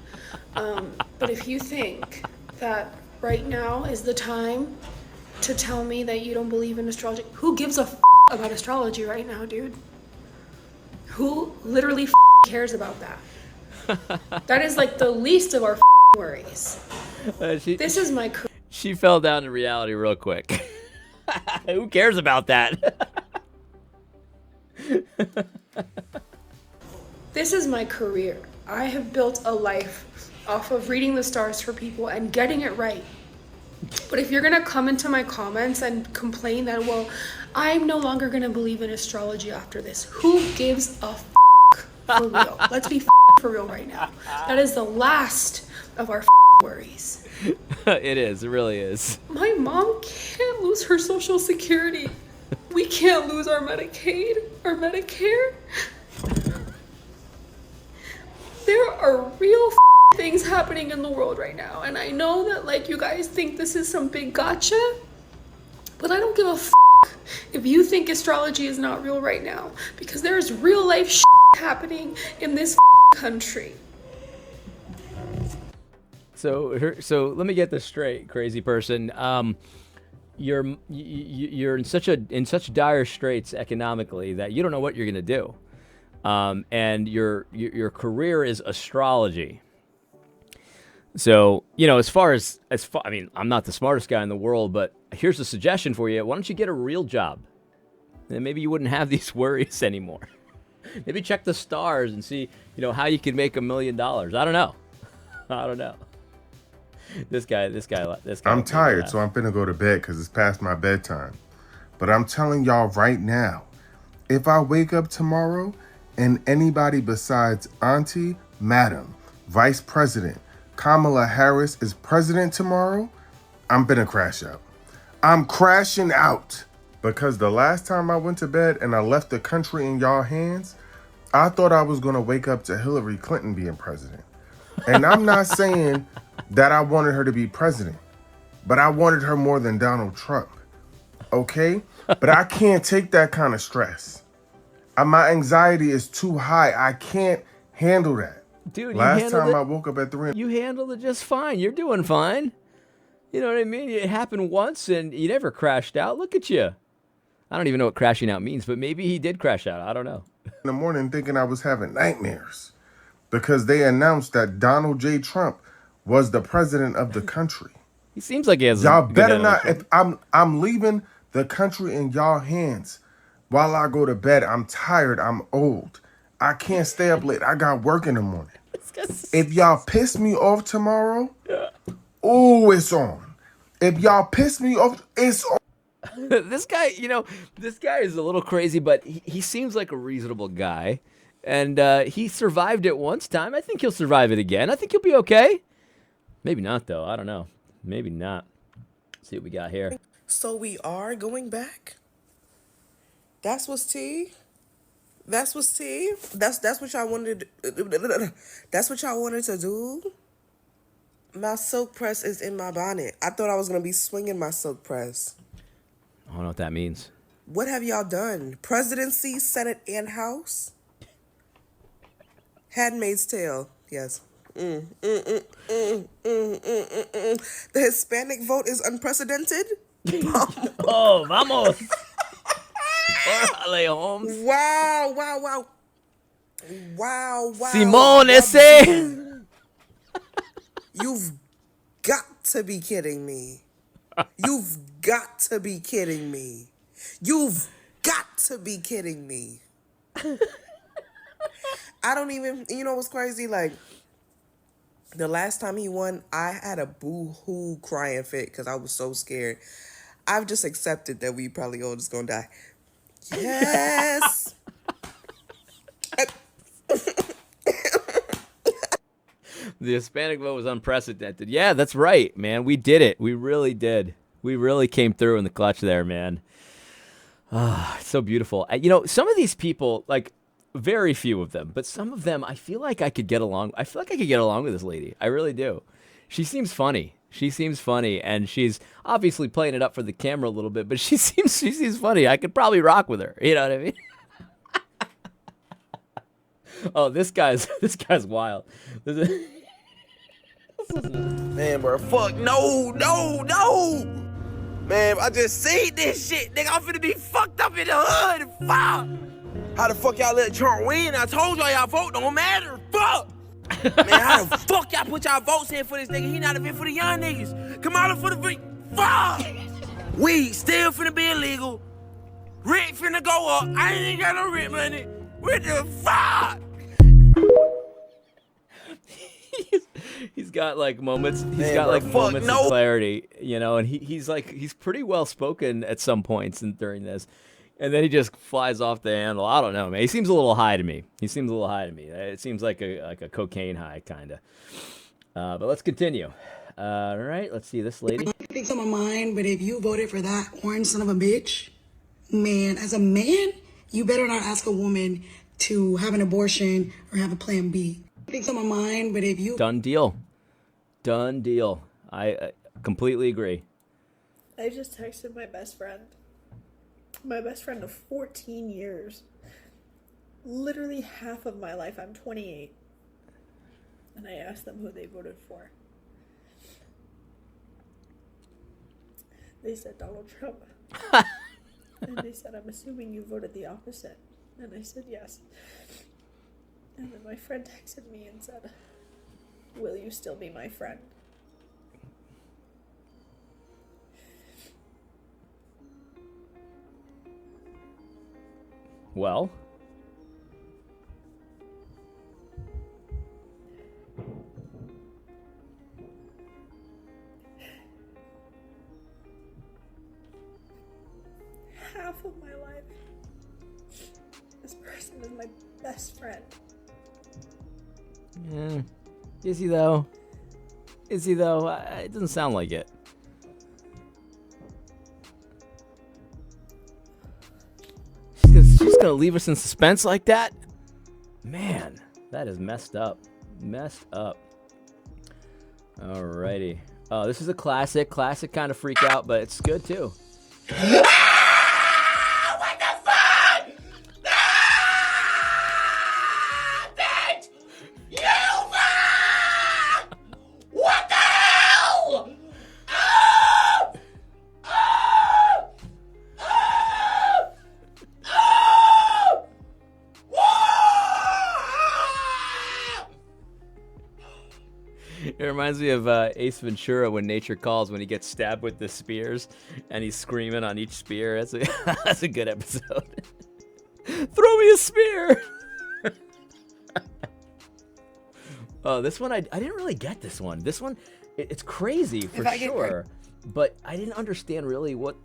H: But if you think that right now is the time to tell me that you don't believe in astrology, who gives a about astrology right now, dude? Who literally cares about that? That is like the least of our worries. This is my career.
A: She fell down to reality real quick. Who cares about that?
H: This is my career. I have built a life off of reading the stars for people and getting it right. But if you're gonna come into my comments and complain that, well, I'm no longer gonna believe in astrology after this, who gives a for real? Let's be for real right now. That is the last of our worries.
A: It is. It really is.
H: My mom can't lose her Social Security. We can't lose our Medicaid, our Medicare. There are real things happening in the world right now. And I know that, like, you guys think this is some big gotcha, but I don't give a if you think astrology is not real right now, because there's real life happening in this country.
A: So let me get this straight, crazy person. You're in such dire straits economically that you don't know what you're gonna do, and your career is astrology. So as far, I mean, I'm not the smartest guy in the world, but here's a suggestion for you. Why don't you get a real job? Then maybe you wouldn't have these worries anymore. Maybe check the stars and see how you can make $1 million. I don't know. This guy.
Q: I'm tired, so I'm finna go to bed because it's past my bedtime. But I'm telling y'all right now, if I wake up tomorrow and anybody besides Auntie, Madam, Vice President, Kamala Harris is president tomorrow, I'm finna crash out. I'm crashing out. Because the last time I went to bed and I left the country in y'all hands, I thought I was gonna wake up to Hillary Clinton being president. And I'm not saying that I wanted her to be president, but I wanted her more than Donald Trump, okay? But I can't take that kind of stress. My anxiety is too high. I can't handle that.
A: Dude,
Q: Last time I woke up at 3.
A: You handled it just fine. You're doing fine. You know what I mean? It happened once and you never crashed out. Look at you. I don't even know what crashing out means, but maybe he did crash out. I don't know.
Q: In the morning thinking I was having nightmares because they announced that Donald J. Trump was the president of the country.
A: He seems like he has.
Q: Y'all better not. If I'm leaving the country in y'all hands while I go to bed. I'm tired. I'm old. I can't stay up late. I got work in the morning. If y'all piss me off tomorrow, oh, it's on. If y'all piss me off, it's on.
A: This guy is a little crazy, but he seems like a reasonable guy. And he survived it once time. I think he'll survive it again. I think he'll be okay. Maybe not, though. I don't know. Maybe not. Let's see what we got here.
R: So we are going back? That's what's tea? That's what's tea? That's what y'all wanted to, that's what y'all wanted to do? My silk press is in my bonnet. I thought I was going to be swinging my silk press.
A: I don't know what that means.
R: What have y'all done? Presidency, Senate, and House? Handmaid's Tale, yes. The Hispanic vote is unprecedented?
A: Oh, vamos. Órale, Holmes.
R: Wow.
A: Simón ese.
R: You've got to be kidding me. You've got to be kidding me. You've got to be kidding me. I don't even, you know what's crazy? Like, the last time he won, I had a boo-hoo crying fit because I was so scared. I've just accepted that we probably all just gonna die. Yes.
A: The Hispanic vote was unprecedented. Yeah, that's right, man. We did it. We really did. We really came through in the clutch there, man. Ah, it's so beautiful. You know, some of these people, like, very few of them, but some of them, I feel like I could get along. I feel like I could get along with this lady. I really do. She seems funny. She seems funny, and she's obviously playing it up for the camera a little bit, but she seems funny. I could probably rock with her. You know what I mean? Oh, this guy's wild.
S: Man, bro, fuck, no. Man, I just seen this shit, nigga. I'm finna be fucked up in the hood. Fuck. How the fuck y'all let Trump win? I told y'all vote don't matter. Fuck. Man, how the fuck y'all put y'all votes in for this nigga? He not even for the young niggas. Kamala for the big. Fuck. Weed still finna be illegal. Rent finna go up. I ain't got no rent money. What the fuck?
A: He's got like moments. He's got like moments of clarity, you know, and he's pretty well spoken at some points during this, and then he just flies off the handle. I don't know, man. He seems a little high to me. It seems like a cocaine high kind of. But let's continue. All right, let's see this lady.
T: Things on my mind, but if you voted for that orange son of a bitch, man, as a man, you better not ask a woman to have an abortion or have a plan B. Things on my mind, but if you
A: Done deal. I completely agree.
H: I just texted my best friend of 14 years. Literally half of my life. I'm 28. And I asked them who they voted for. They said Donald Trump. And they said, I'm assuming you voted the opposite. And I said yes. And then my friend texted me and said, will you still be my friend?
A: Well,
H: half of my life, this person is my best friend.
A: Is he though? It doesn't sound like it. She's gonna leave us in suspense like that? Man, that is messed up. Alrighty. Oh, this is a classic kind of freak out, but it's good too.
G: What the fuck? Bitch! You
A: reminds me of Ace Ventura when Nature Calls, when he gets stabbed with the spears and he's screaming on each spear. That's a good episode. Throw me a spear. Oh, this one I didn't really get this one. This one, it's crazy for sure, but I didn't understand really what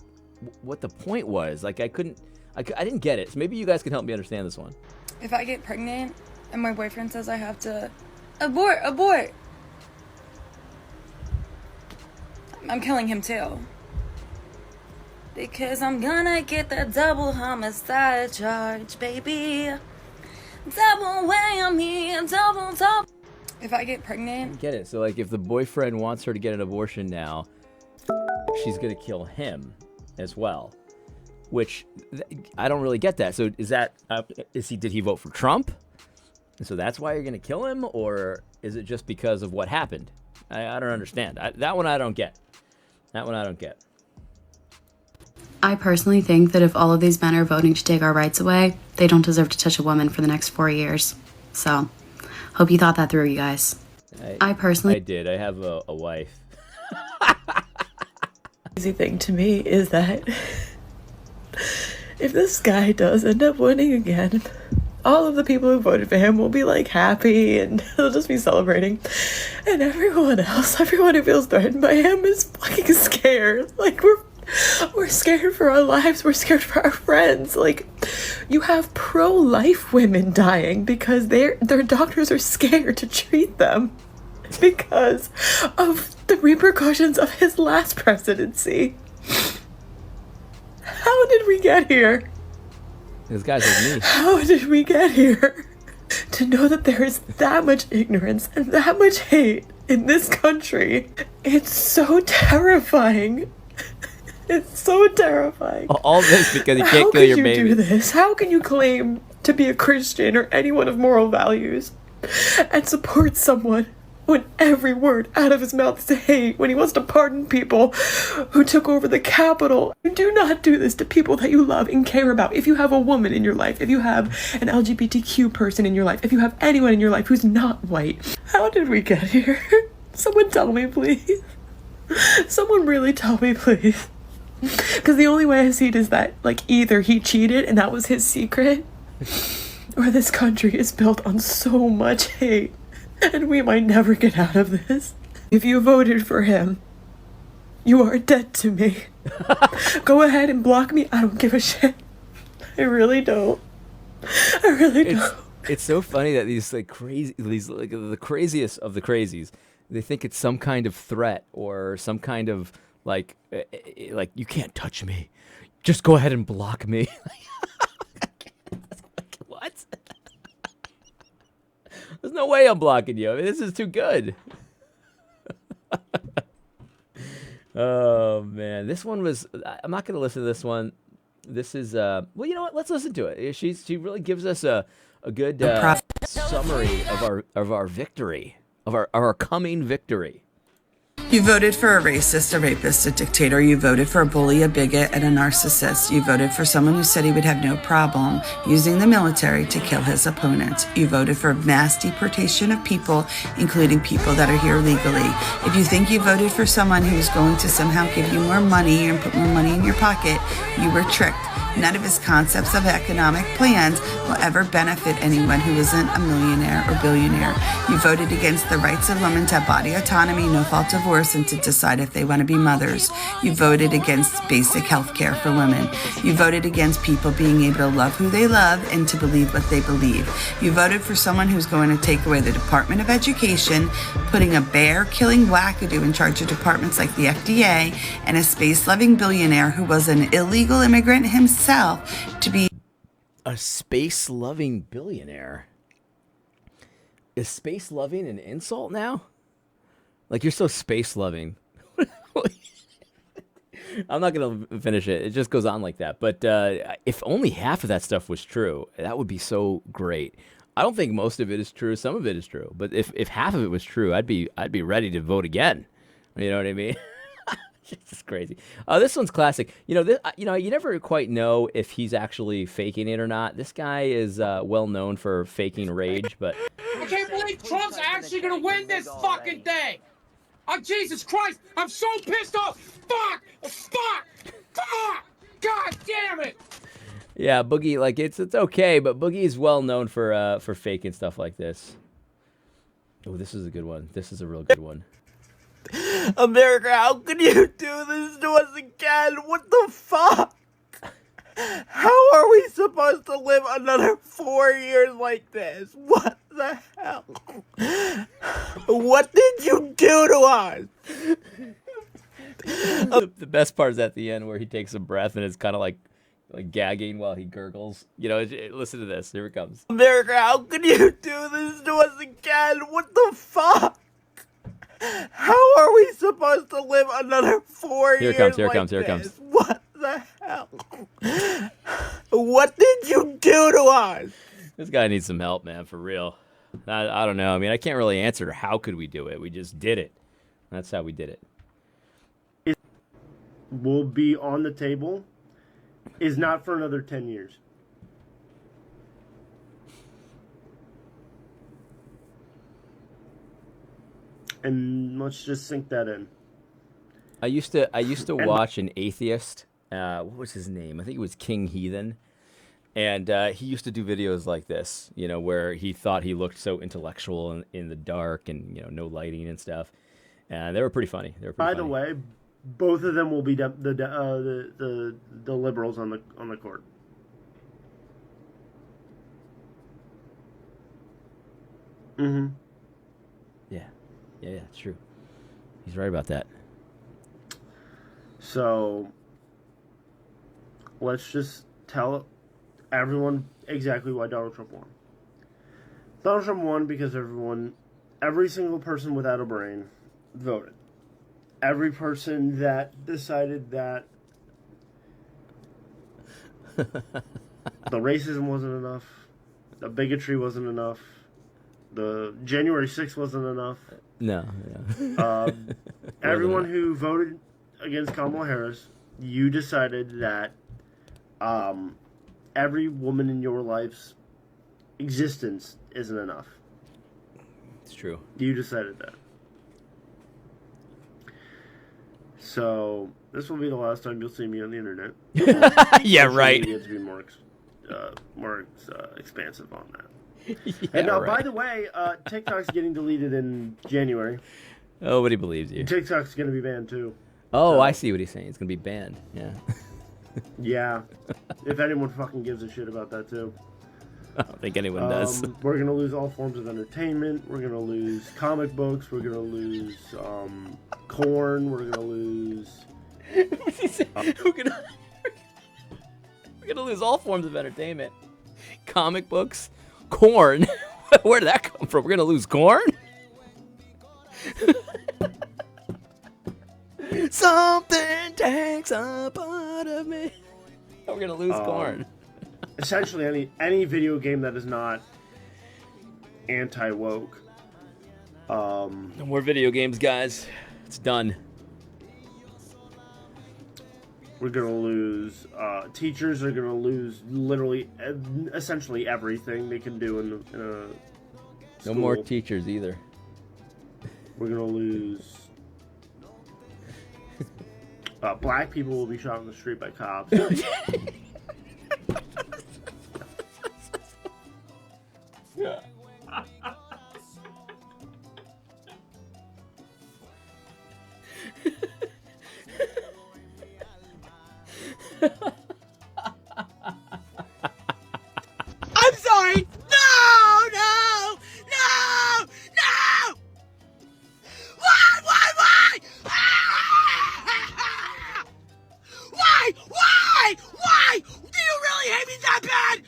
A: the point was. Like I didn't get it. So maybe you guys can help me understand this one.
U: If I get pregnant and my boyfriend says I have to abort, I'm killing him too. Because I'm gonna get the double homicide charge, baby. Double whammy, double. If I get pregnant.
A: Get it. So like if the boyfriend wants her to get an abortion now, she's going to kill him as well. Which I don't really get that. So is that did he vote for Trump? And so that's why you're going to kill him, or is it just because of what happened? I don't understand. That one I don't get.
V: I personally think that if all of these men are voting to take our rights away, they don't deserve to touch a woman for the next 4 years. So, hope you thought that through, you guys. I
A: did. I have a wife.
N: Crazy thing to me is that if this guy does end up winning again, all of the people who voted for him will be like happy and they'll just be celebrating. And everyone who feels threatened by him is fucking scared. Like we're scared for our lives. We're scared for our friends. Like, you have pro-life women dying because their doctors are scared to treat them because of the repercussions of his last presidency. How did we get here?
A: These guys like me.
N: How did we get here? To know that there is that much ignorance and that much hate in this country. It's so terrifying. It's so terrifying.
A: All this because you can't kill your baby.
N: How can you do this? How can you claim to be a Christian or anyone of moral values and support someone when every word out of his mouth is hate, when he wants to pardon people who took over the Capitol? Do not do this to people that you love and care about. If you have a woman in your life, if you have an LGBTQ person in your life, if you have anyone in your life who's not white, how did we get here? Someone tell me, please. Someone really tell me, please. Because the only way I see it is that, like, either he cheated and that was his secret, or this country is built on so much hate, and we might never get out of this. If you voted for him, you are dead to me. Go ahead and block me. I don't give a shit. I really don't. I really don't.
A: It's so funny that these the craziest of the crazies, they think it's some kind of threat or some kind of like you can't touch me. Just go ahead and block me. What? There's no way I'm blocking you. I mean, this is too good. Oh man, this one was. I'm not gonna listen to this one. This is well, you know what? Let's listen to it. She really gives us a good summary of our victory, of our coming victory.
W: You voted for a racist, a rapist, a dictator. You voted for a bully, a bigot, and a narcissist. You voted for someone who said he would have no problem using the military to kill his opponent. You voted for mass deportation of people, including people that are here legally. If you think you voted for someone who's going to somehow give you more money and put more money in your pocket, you were tricked. None of his concepts of economic plans will ever benefit anyone who isn't a millionaire or billionaire. You voted against the rights of women to have body autonomy, no-fault divorce, and to decide if they want to be mothers. You voted against basic health care for women. You voted against people being able to love who they love and to believe what they believe. You voted for someone who's going to take away the Department of Education, putting a bear-killing wackadoo in charge of departments like the FDA, and a space-loving billionaire who was an illegal immigrant himself to be
A: a space-loving billionaire. Is space-loving an insult now? Like, you're so space-loving. I'm not going to finish it. It just goes on like that. But if only half of that stuff was true, that would be so great. I don't think most of it is true. Some of it is true. But if half of it was true, I'd be ready to vote again. You know what I mean? It's crazy. This one's classic. You know, you never quite know if he's actually faking it or not. This guy is well known for faking rage, but
X: I can't believe Trump's actually gonna win this fucking thing.
B: Oh, Jesus Christ! I'm so pissed off! Fuck! Fuck! Fuck! God damn it!
A: Yeah, Boogie, like it's okay, but Boogie is well known for faking stuff like this. Oh, this is a good one. This is a real good one.
S: America, how could you do this to us again? What the fuck? How are we supposed to live another 4 years like this? What the hell? What did you do to us?
A: The best part is at the end where he takes a breath and is kind of like gagging while he gurgles. You know, listen to this. Here it comes.
S: America, how could you do this to us again? What the fuck? How are we supposed to live another 4 years?
A: Here it comes. Here it
S: like
A: comes. Here it comes.
S: this? What the hell? What did you do to us?
A: This guy needs some help, man, for real. I don't know. I mean, I can't really answer how could we do it. We just did it. That's how we did it.
C: Will be on the table is not for another 10 years. And let's just sink that in.
A: I used to watch an atheist. What was his name? I think it was King Heathen. And he used to do videos like this, you know, where he thought he looked so intellectual in the dark and, you know, no lighting and stuff. And they were pretty funny.
C: By the way, both of them will be the liberals on the court. Mm-hmm.
A: Yeah, it's true. He's right about that.
C: So let's just tell everyone exactly why Donald Trump won. Donald Trump won because every single person without a brain voted. Every person that decided that the racism wasn't enough, the bigotry wasn't enough, the January 6th wasn't enough.
A: No.
C: Everyone who voted against Kamala Harris, you decided that every woman in your life's existence isn't enough.
A: It's true.
C: You decided that. So this will be the last time you'll see me on the internet.
A: Yeah, right.
C: You have to be more expansive on that.
A: Yeah,
C: and now,
A: right.
C: by the way, TikTok's getting deleted in January.
A: Nobody believes you.
C: TikTok's going to be banned too.
A: Oh,
C: So-
A: I see what he's saying. It's going to be banned. Yeah.
C: Yeah. If anyone fucking gives a shit about that too.
A: I don't think anyone does.
C: We're going to lose all forms of entertainment. We're going to lose comic books. We're going to lose corn. We're going to lose...
A: We're gonna lose all forms of entertainment. Comic books, corn. Where did that come from? We're gonna lose corn? Something takes a part of me. We're gonna lose corn.
C: Essentially, any video game that is not anti-woke.
A: No more video games, guys. It's done.
C: We're gonna lose. Teachers are gonna lose literally, essentially everything they can do in a
A: No
C: school.
A: more teachers either.
C: We're gonna lose. Black people will be shot in the street by cops.
S: I'm sorry. No, no, no, no. Why? Why? Do you really hate me that bad?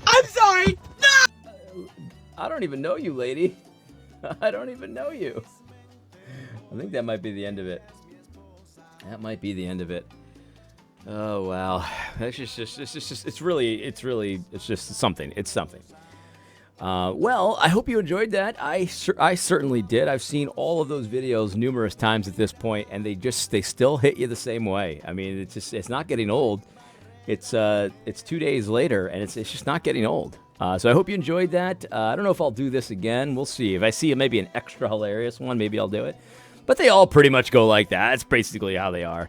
S: I'm sorry. No.
A: I don't even know you, lady. I don't even know you. I think that might be the end of it. That might be the end of it. Oh wow, it's just something. It's something. Well, I hope you enjoyed that. I certainly did. I've seen all of those videos numerous times at this point, and they still hit you the same way. I mean, it's not getting old. It's 2 days later, and it's just not getting old. So I hope you enjoyed that. I don't know if I'll do this again. We'll see. If I see maybe an extra hilarious one, maybe I'll do it. But they all pretty much go like that. That's basically how they are.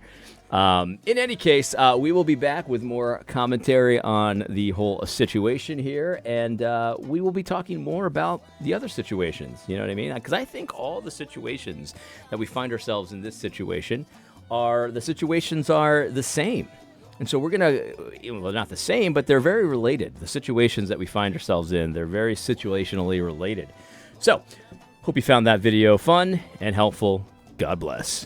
A: In any case, we will be back with more commentary on the whole situation here, and we will be talking more about the other situations. You know what I mean? Because I think all the situations that we find ourselves in this situation are the same. And so we're going to, well, not the same, but they're very related. The situations that we find ourselves in, they're very situationally related. So, hope you found that video fun and helpful. God bless.